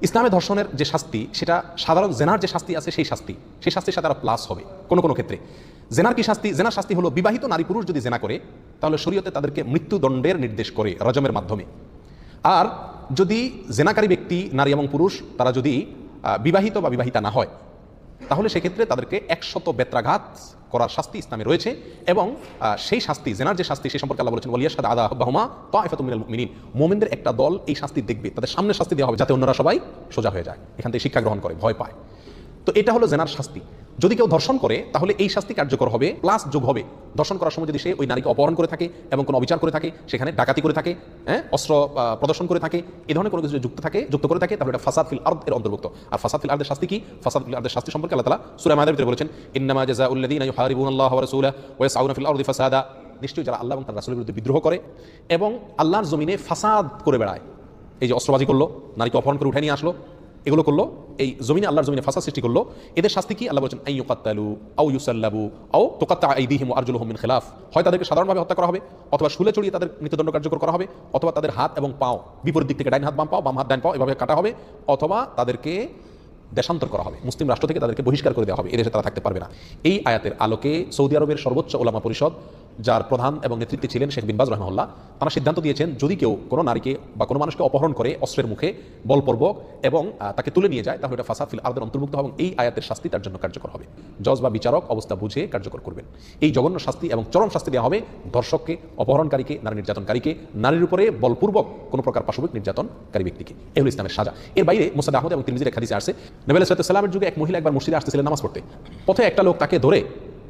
ইসলামে ধর্ষণের যে শাস্তি সেটা সাধারণ জেনার যে শাস্তি আছে সেই শাস্তির সাথে আরো প্লাস হবে কোনো কোনো ক্ষেত্রে। জেনার কি শাস্তি? জেনার শাস্তি হলো বিবাহিত নারী পুরুষ যদি জেনা করে তাহলে শরীয়তে তাদেরকে মৃত্যুদণ্ডের নির্দেশ করে রজমের মাধ্যমে। আর যদি জেনাকারী ব্যক্তি নারী এবং পুরুষ তারা যদি বিবাহিত বা বিবাহিতা না হয় তাহলে সেক্ষেত্রে তাদেরকে 100 বেত্রাঘাত করার শাস্তি ইসলামে রয়েছে। এবং সেই শাস্তি জেনার যে শাস্তি সে সম্পর্কে আল্লাহ বলেছেন ওয়ালিয়াশহাদু আদাহুমা তাইফাতুম মিনাল মুমিনিন, মুমিনদের একটা দল এই শাস্তি দেখবে, তাদের সামনে শাস্তি দেওয়া হবে যাতে অন্যরা সবাই সোজা হয়ে যায়, এখান থেকে শিক্ষা গ্রহণ করে, ভয় পায়। তো এটা হলো জেনার শাস্তি। যদি কেউ ধর্ষণ করে তাহলে এই শাস্তি কার্যকর হবে, প্লাস যোগ হবে ধর্ষণ করার সময় যদি সে ওই নারীকে অপহরণ করে থাকে এবং কোনো অবিচার করে থাকে, সেখানে ডাকাতি করে থাকে, অস্ত্র প্রদর্শন করে থাকে, এই ধরনের কোনো কিছু যুক্ত করে থাকে তাহলে এটা ফাসাদ ফিল আরদ এর অন্তর্ভুক্ত। আর ফাসাদ ফিল আরদের শাস্তি কি? ফাসাদ ফিল আরদের শাস্তি সম্পর্কে আল্লাহ তাআলা সূরা মায়েদার ভিতরে বলেছেন ইন্নামা জাযাউল্লাযীনা ইউহারিবুনাল্লাহা ওয়া রাসূলাহু ওয়া ইয়াসআউনা ফিল আরদি ফাসাদা, নিশ্চয়ই যারা আল্লাহ এবং তার রাসূলের বিরুদ্ধে বিদ্রোহ করে এবং আল্লাহর জমিনে ফাসাদ করে বেড়ায়, এই যে অস্ত্রবাজি করলো, নারীকে অপহরণ করে উঠায় নিয়ে আসলো, এগুলো করলো, এই জমিনে আল্লাহর জমিনে ফাসাদ সৃষ্টি করলো, এদের শাস্তি কি? আল্লাহ বলেছেন আইয়ুকাত্তালু আও ইউসাল্লাবু আও তুকাত্তা আইদিহিম ওয়া আরজুলুহুম মিন খিলাফ, হয় তাদেরকে সাধারণভাবে হত্যা করা হবে, অথবা শুলে চড়িয়ে তাদের মৃত্যুদণ্ড কার্যকর করা হবে, অথবা তাদের হাত এবং পাও বিপরীত দিক থেকে ডাইন হাত বাম পাও, বাম হাত ডাইন পাও এভাবে কাটা হবে, অথবা তাদেরকে দেশান্তর করা হবে, মুসলিম রাষ্ট্র থেকে তাদেরকে বহিষ্কার করে দেওয়া হবে, এদেশে তারা থাকতে পারবে না। এই আয়াতের আলোকে সৌদি আরবের সর্বোচ্চ ওলামা পরিষদ, যার প্রধান এবং নেতৃত্বে ছিলেন শেখ বিন বাজ রাহমাহুল্লাহ, তারা সিদ্ধান্ত দিয়েছেন যদি কেউ কোনো নারীকে বা কোনো মানুষকে অপহরণ করে অস্ত্রের মুখে বলপূর্বক এবং তাকে তুলে নিয়ে যায় তাহলে এটা ফাসাদ ফিল আরদের অন্তর্ভুক্ত হবে এবং এই আয়াতের শাস্তি তার জন্য কার্যকর হবে। জজ বা বিচারক অবস্থা বুঝে কার্যকর করবেন। এই জঘন্য শাস্তি এবং চরম শাস্তি দেওয়া হবে ধর্ষককে, অপহরণকারীকে, নারী নির্যাতনকারীকে, নারীর উপরে বলপূর্বক কোনো প্রকার পাশবিক নির্যাতনকারী ব্যক্তিকে। এই হলো ইসলামের সাজা। এর বাইরে মুসনাদ আহমদ এবং তিরমিজির এক হাদিসে আসছে নবী আলাইহিস সালামের যুগে এক মহিলা একবার মসজিদে আসতেছিলেন নামাজ পড়তে, পথে একটা লোক তাকে ধরে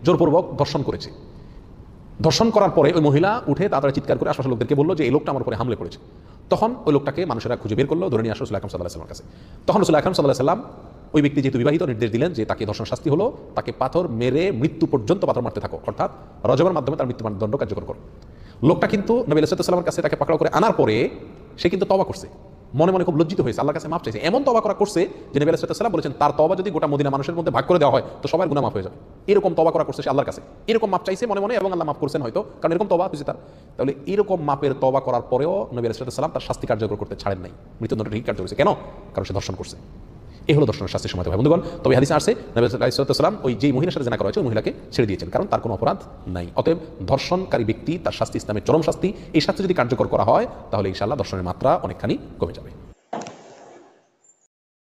জোরপূর্বক ধর্ষণ করেছে। ধর্ষণ করার পরে ওই মহিলা উঠে তাড়াতাড়ি চিৎকার করে আশপাশের লোকদেরকে বললো যে এই লোকটা আমার উপরে হামলে করেছে। তখন ওই লোকটাকে মানুষেরা খুঁজে বের করলো, ধরে নিয়ে আসলো রাসূল আকরাম সাল্লাল্লাহু আলাইহি ওয়াসাল্লামের কাছে। তখন রাসূল আকরাম সাল্লাল্লাহু আলাইহি ওয়াসাল্লাম ওই ব্যক্তি যেহেতু বিবাহিত নির্দেশ দিলেন যে তাকে ধর্ষণ শাস্তি হলো তাকে পাথর মেরে মৃত্যু পর্যন্ত পাথর মারতে থাকো, অর্থাৎ রজমের মাধ্যমে তার মৃত্যুদণ্ড কার্যকর করো। লোকটা কিন্তু নবী আলাইহিস সালামের কাছে তাকে পাকড়াও করে আনার পরে সে কিন্তু তওবা করছে, মনে মনে খুব লজ্জিত হয়েছে, আল্লাহর কাছে মাফ চাইছে। এমন তওবা করা করছে যে নবী আলাইহিস সালাম বলেছেন তার তওবা যদি গোটা মদিনা মানুষের মধ্যে ভাগ করে দেওয়া হয় তো সবার গুনাহ মাফ হয়ে যাবে। এরকম তওবা করা করছে সে আল্লাহর কাছে, এরকম মাফ চাইছে মনে মনে এবং আল্লাহ মাফ করছেন হয়তো, কারণ এরকম তওবা হয়েছে তার। তাহলে এরকম মাপের তওবা করার পরেও নবী আলাইহিস সালাম তার শাস্তি কার্যকর করতে ছাড়েন নাই, মৃত্যুদণ্ড ঠিক কার্যকর করেছে। কেন? কারণ সে ধর্ষণ করছে। এই হলো ধর্ষণের শাস্তির সময়। বন্ধুগণ, তবে হাদিসে আসছে নবী আলাইহিস সালাম ওই যেই মহিলার সাথে জিনা করা হয়েছে ওই মহিলাকে ছেড়ে দিয়েছেন, কারণ তার কোনো অপরাধ নাই। অতএব ধর্ষণকারী ব্যক্তি তার শাস্তি ইসলামের চরম শাস্তি, এই শাস্তি যদি কার্যকর করা হয় তাহলে ইনশাআল্লাহ ধর্ষণের মাত্রা অনেকখানি কমে যাবে।